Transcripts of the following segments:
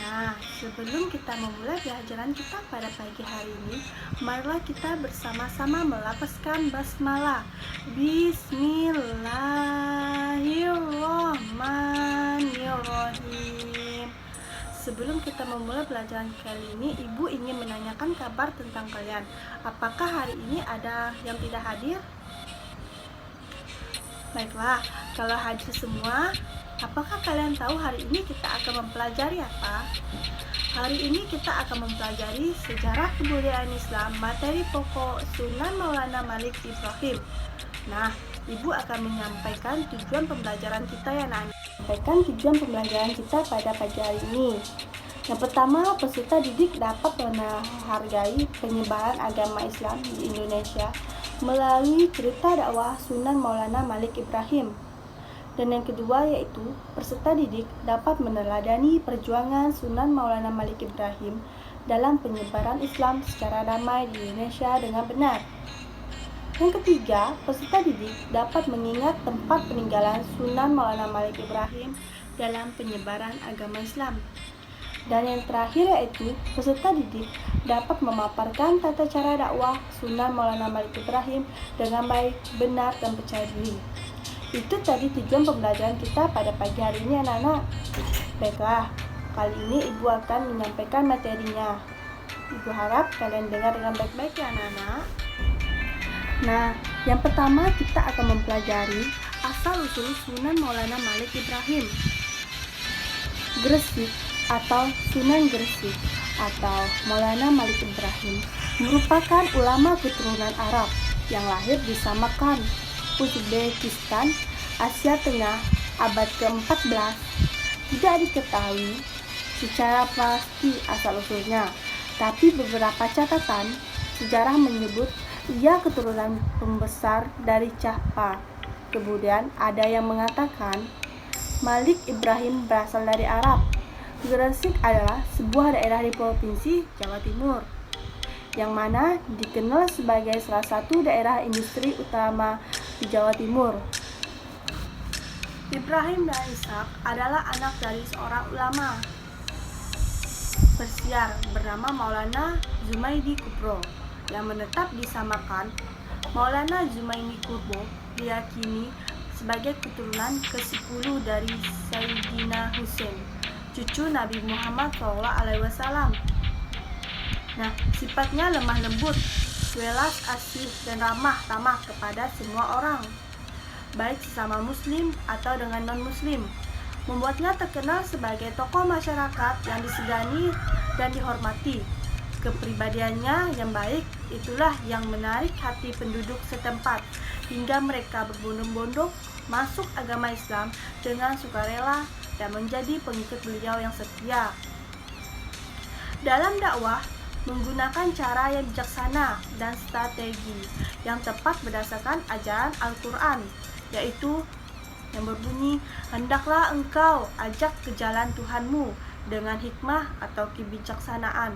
Nah, sebelum kita memulai pelajaran kita pada pagi hari ini, marilah kita bersama-sama melafazkan basmalah. Bismillahirrahmanirrahim. Sebelum kita memulai pelajaran kali ini, Ibu ingin menanyakan kabar tentang kalian. Apakah hari ini ada yang tidak hadir? Baiklah, kalau hadir semua, apakah kalian tahu hari ini kita akan mempelajari apa? Hari ini kita akan mempelajari sejarah kebudayaan Islam, materi pokok Sunan Maulana Malik Ibrahim. Nah, Ibu akan menyampaikan tujuan pembelajaran kita ya, Nak. Sampaikan tujuan pembelajaran kita pada pagi hari ini. Yang pertama, peserta didik dapat menghargai penyebaran agama Islam di Indonesia melalui cerita dakwah Sunan Maulana Malik Ibrahim. Dan yang kedua yaitu peserta didik dapat meneladani perjuangan Sunan Maulana Malik Ibrahim dalam penyebaran Islam secara damai di Indonesia dengan benar. Yang ketiga, peserta didik dapat mengingat tempat peninggalan Sunan Maulana Malik Ibrahim dalam penyebaran agama Islam. Dan yang terakhir yaitu peserta didik dapat memaparkan tata cara dakwah Sunan Maulana Malik Ibrahim dengan baik, benar, dan percaya diri. Itu tadi tujuan pembelajaran kita pada pagi hari ini, anak-anak. Baiklah, kali ini Ibu akan menyampaikan materinya. Ibu harap kalian dengar dengan baik-baik ya, anak-anak. Nah, yang pertama kita akan mempelajari asal-usul Sunan Maulana Malik Ibrahim. Gresik atau Sunan Gresik atau Maulana Malik Ibrahim merupakan ulama keturunan Arab yang lahir di Samarkand, Uzbekistan, Asia Tengah abad ke-14. Tidak diketahui secara pasti asal-usulnya, tapi beberapa catatan sejarah menyebut ia keturunan pembesar dari Cahpa. Kemudian ada yang mengatakan Malik Ibrahim berasal dari Arab. Gresik adalah sebuah daerah di Provinsi Jawa Timur, yang mana dikenal sebagai salah satu daerah industri utama di Jawa Timur. Ibrahim dan Ishak adalah anak dari seorang ulama Persia bernama Maulana Zumaidi Kubro yang menetap di Samarkand. Maulana Zumaidi Kubro diyakini sebagai keturunan ke-10 dari Sayyidina Husain, cucu Nabi Muhammad SAW. Nah, sifatnya lemah lembut, welas asih, dan ramah tamah kepada semua orang, baik sesama muslim atau dengan non-muslim, membuatnya terkenal sebagai tokoh masyarakat yang disegani dan dihormati. Kepribadiannya yang baik itulah yang menarik hati penduduk setempat, hingga mereka berbondong-bondong masuk agama Islam dengan sukarela dan menjadi pengikut beliau yang setia. Dalam dakwah, menggunakan cara yang bijaksana dan strategi yang tepat berdasarkan ajaran Al-Quran, yaitu yang berbunyi, hendaklah engkau ajak ke jalan Tuhanmu dengan hikmah atau kebijaksanaan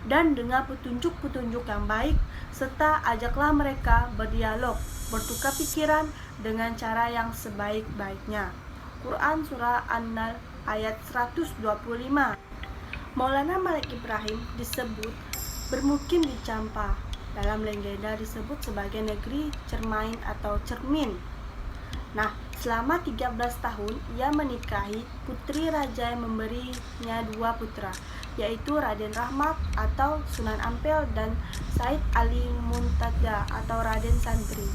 dan dengan petunjuk-petunjuk yang baik, serta ajaklah mereka berdialog, bertukar pikiran dengan cara yang sebaik-baiknya. Quran Surah An-Nahl ayat 125. Maulana Malik Ibrahim disebut bermukim di Champa. Dalam legenda disebut sebagai negeri cermain atau cermin. Nah, selama 13 tahun ia menikahi putri raja yang memberinya 2 putra, yaitu Raden Rahmat atau Sunan Ampel dan Said Ali Muntada atau Raden Santri.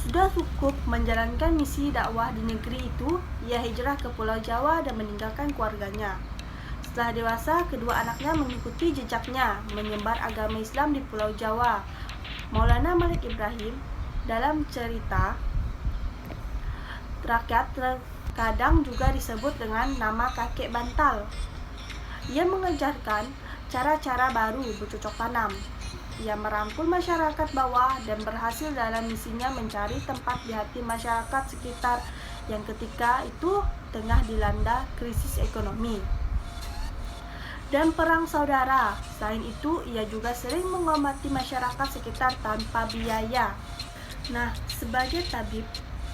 Sudah cukup menjalankan misi dakwah di negeri itu, ia hijrah ke Pulau Jawa dan meninggalkan keluarganya. Setelah dewasa, kedua anaknya mengikuti jejaknya menyebar agama Islam di Pulau Jawa. Maulana Malik Ibrahim dalam cerita rakyat terkadang juga disebut dengan nama kakek bantal. Ia mengajarkan cara-cara baru bercocok tanam. Ia merangkul masyarakat bawah dan berhasil dalam misinya mencari tempat di hati masyarakat sekitar yang ketika itu tengah dilanda krisis ekonomi dan perang saudara. Selain itu, ia juga sering mengobati masyarakat sekitar tanpa biaya. Nah, sebagai tabib,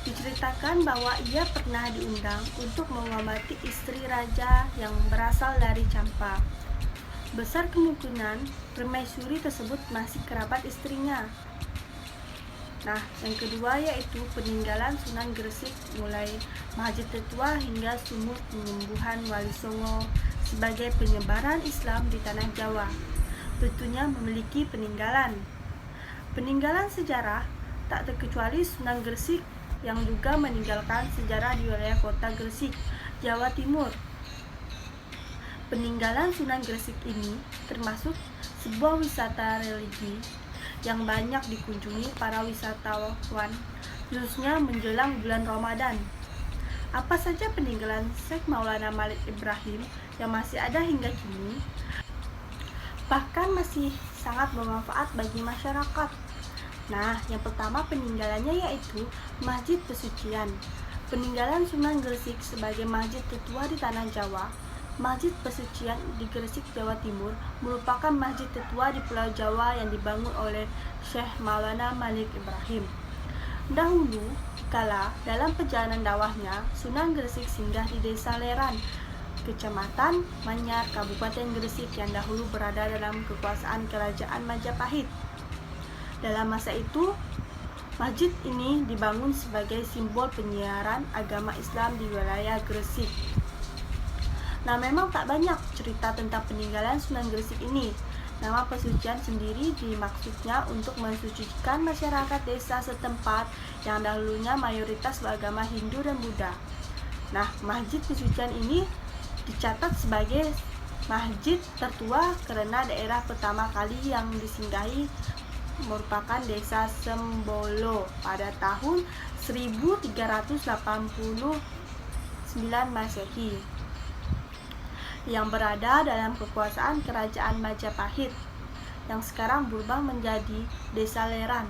Diceritakan bahwa ia pernah diundang untuk mengamati istri raja yang berasal dari Campa. Besar kemungkinan permaisuri tersebut masih kerabat istrinya. Nah, yang kedua yaitu peninggalan Sunan Gresik mulai Masjid Tetua hingga sumur penyembuhan Wali Songo sebagai penyebaran Islam di tanah Jawa. Tentunya memiliki peninggalan. Peninggalan sejarah tak terkecuali Sunan Gresik yang juga meninggalkan sejarah di wilayah kota Gresik, Jawa Timur. Peninggalan Sunan Gresik ini termasuk sebuah wisata religi yang banyak dikunjungi para wisatawan, khususnya menjelang bulan Ramadan. Apa saja peninggalan Syekh Maulana Malik Ibrahim yang masih ada hingga kini, bahkan masih sangat bermanfaat bagi masyarakat? Nah, yang pertama peninggalannya yaitu Masjid Pesucian. Peninggalan Sunan Gresik sebagai masjid tertua di tanah Jawa. Masjid Pesucian di Gresik, Jawa Timur merupakan masjid tertua di Pulau Jawa yang dibangun oleh Syekh Maulana Malik Ibrahim. Dahulu kala dalam perjalanan dakwahnya, Sunan Gresik singgah di Desa Leran, Kecamatan Manyar, Kabupaten Gresik yang dahulu berada dalam kekuasaan Kerajaan Majapahit. Dalam masa itu, masjid ini dibangun sebagai simbol penyiaran agama Islam di wilayah Gresik. Nah, memang tak banyak cerita tentang peninggalan Sunan Gresik ini. Nama pesucian sendiri dimaksudnya untuk mensucikan masyarakat desa setempat yang dahulunya mayoritas beragama Hindu dan Buddha. Nah, masjid pesucian ini dicatat sebagai masjid tertua karena daerah pertama kali yang disinggahi merupakan desa Sembolo pada tahun 1389 Masehi yang berada dalam kekuasaan Kerajaan Majapahit yang sekarang berubah menjadi Desa Leran,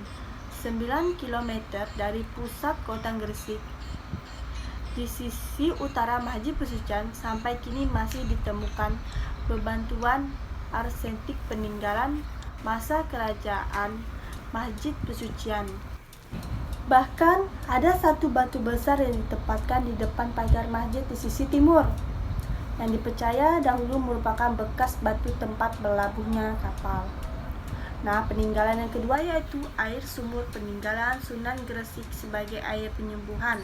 9 km dari pusat kota Gresik. Di sisi utara Masjid Pesucian sampai kini masih ditemukan bebatuan arsenik peninggalan masa kerajaan Masjid Pesucian. Bahkan ada satu batu besar yang ditempatkan di depan pagar masjid di sisi timur, yang dipercaya dahulu merupakan bekas batu tempat berlabuhnya kapal. Nah, peninggalan yang kedua yaitu air sumur peninggalan Sunan Gresik sebagai air penyembuhan.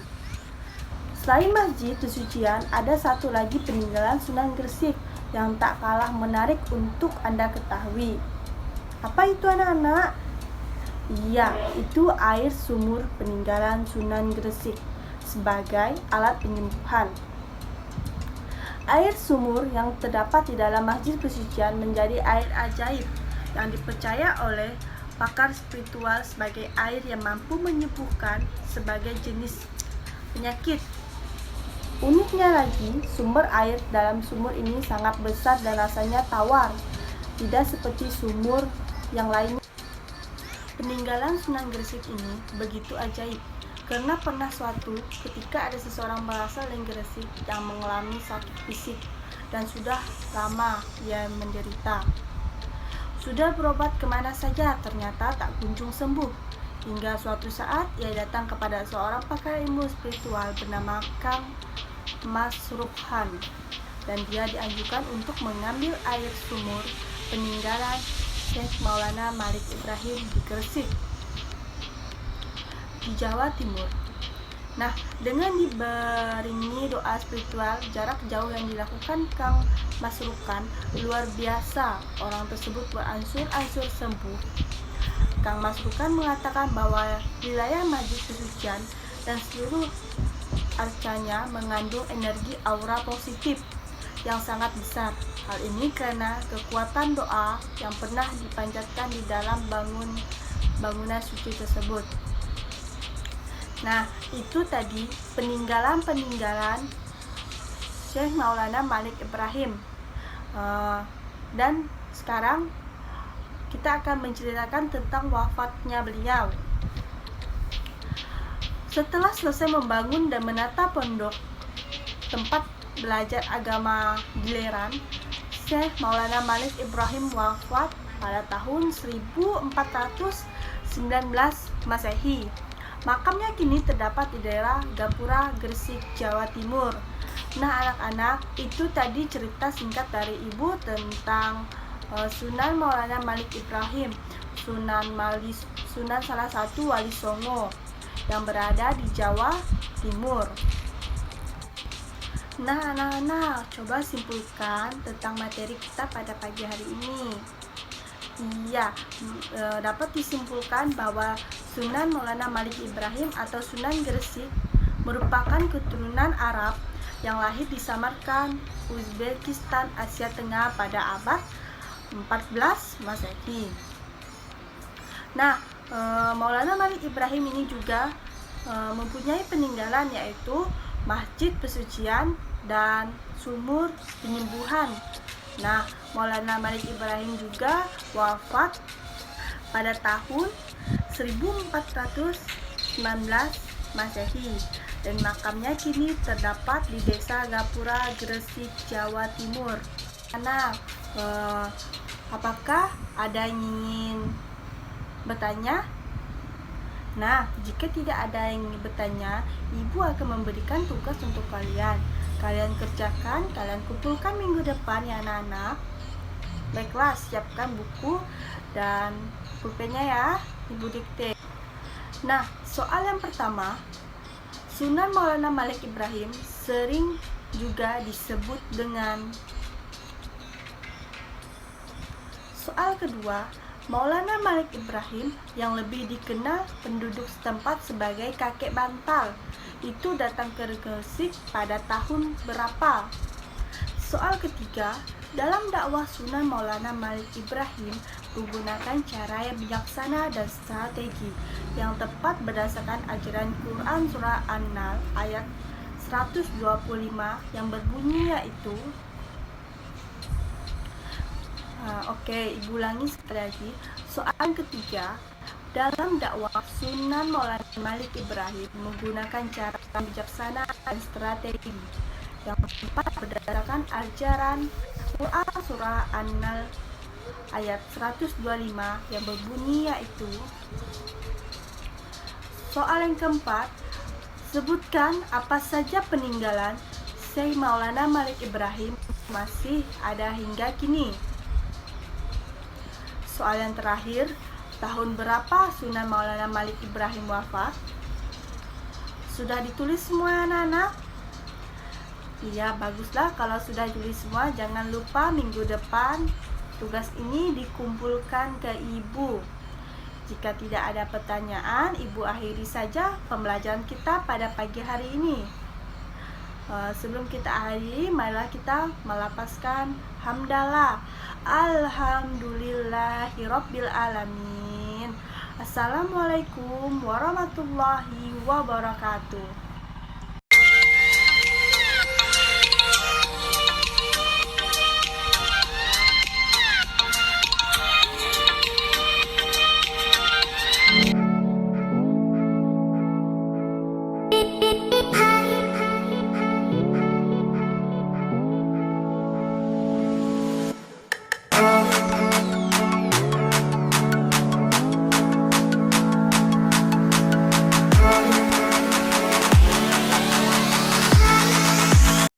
Selain Masjid Pesucian, ada satu lagi peninggalan Sunan Gresik yang tak kalah menarik untuk Anda ketahui. Apa itu anak-anak? Iya, itu air sumur peninggalan Sunan Gresik sebagai alat penyembuhan. Air sumur yang terdapat di dalam Masjid Pesucian menjadi air ajaib yang dipercaya oleh pakar spiritual sebagai air yang mampu menyembuhkan sebagai jenis penyakit. Uniknya lagi, sumber air dalam sumur ini sangat besar dan rasanya tawar, tidak seperti sumur yang lainnya. Peninggalan Sunan Gresik ini begitu ajaib karena pernah suatu ketika ada seseorang berasal dari Gresik yang mengalami sakit fisik dan sudah lama ia menderita. Sudah berobat kemana saja ternyata tak kunjung sembuh. Hingga suatu saat ia datang kepada seorang pakar ilmu spiritual bernama Kang Masrukhan dan dia dianjurkan untuk mengambil air sumur peninggalan Syekh Maulana Malik Ibrahim di Gresik, di Jawa Timur. Nah, dengan diberingi doa spiritual jarak jauh yang dilakukan Kang Masrukhan luar biasa, orang tersebut berangsur-angsur sembuh. Kang Masrukhan mengatakan bahwa wilayah Masjid Pesucian dan seluruh arcanya mengandung energi aura positif yang sangat besar. Hal ini karena kekuatan doa yang pernah dipanjatkan di dalam bangunan suci tersebut. Nah, itu tadi peninggalan Syekh Maulana Malik Ibrahim. Dan sekarang kita akan menceritakan tentang wafatnya beliau. Setelah selesai membangun dan menata pondok tempat belajar agama di Leran, Syekh Maulana Malik Ibrahim wafat pada tahun 1419 Masehi. Makamnya kini terdapat di daerah Gapura, Gresik, Jawa Timur. Nah anak-anak, itu tadi cerita singkat dari Ibu tentang Sunan Maulana Malik Ibrahim, Sunan salah satu Wali Songo yang berada di Jawa Timur. Nah anak-anak, coba simpulkan tentang materi kita pada pagi hari ini. Iya, dapat disimpulkan bahwa Sunan Maulana Malik Ibrahim atau Sunan Gresik merupakan keturunan Arab yang lahir di Samarkand, Uzbekistan, Asia Tengah pada abad 14 Masehi. Nah, Maulana Malik Ibrahim ini juga mempunyai peninggalan yaitu masjid pesucian dan sumur penyembuhan. Nah, Maulana Malik Ibrahim juga wafat pada tahun 1419 Masehi dan makamnya kini terdapat di Desa Gapura, Gresik, Jawa Timur. Nah, apakah ada yang ingin bertanya? Nah, jika tidak ada yang ingin bertanya, Ibu akan memberikan tugas untuk kalian. Kalian kerjakan, kalian kumpulkan minggu depan ya anak-anak. Baiklah, siapkan buku dan pulpennya ya, Ibu dikte. Nah, soal yang pertama, Sunan Maulana Malik Ibrahim sering juga disebut dengan. Soal kedua, Maulana Malik Ibrahim yang lebih dikenal penduduk setempat sebagai kakek bantal itu datang ke Gresik pada tahun berapa? Soal ketiga, dalam dakwah Sunan Maulana Malik Ibrahim menggunakan cara yang bijaksana dan strategi yang tepat berdasarkan ajaran Quran Surah An-Nahl ayat 125 yang berbunyi yaitu Oke, Ibu ulangi sekali lagi. Soal ketiga, dalam dakwah Sunan Maulana Malik Ibrahim menggunakan cara bijaksana dan strategi yang tepat berdasarkan ajaran Quran Surah An-Nahl ayat 125 yang berbunyi yaitu. Soal yang keempat, sebutkan apa saja peninggalan Syekh Maulana Malik Ibrahim masih ada hingga kini. Soal yang terakhir, tahun berapa Sunan Maulana Malik Ibrahim wafat? Sudah ditulis semua anak-anak? Iya, baguslah kalau sudah ditulis semua. Jangan lupa minggu depan tugas ini dikumpulkan ke Ibu. Jika tidak ada pertanyaan, Ibu akhiri saja pembelajaran kita pada pagi hari ini. Sebelum kita akhiri, marilah kita melafazkan hamdalah. Alhamdulillahirabbil alamin. Assalamualaikum warahmatullahi wabarakatuh.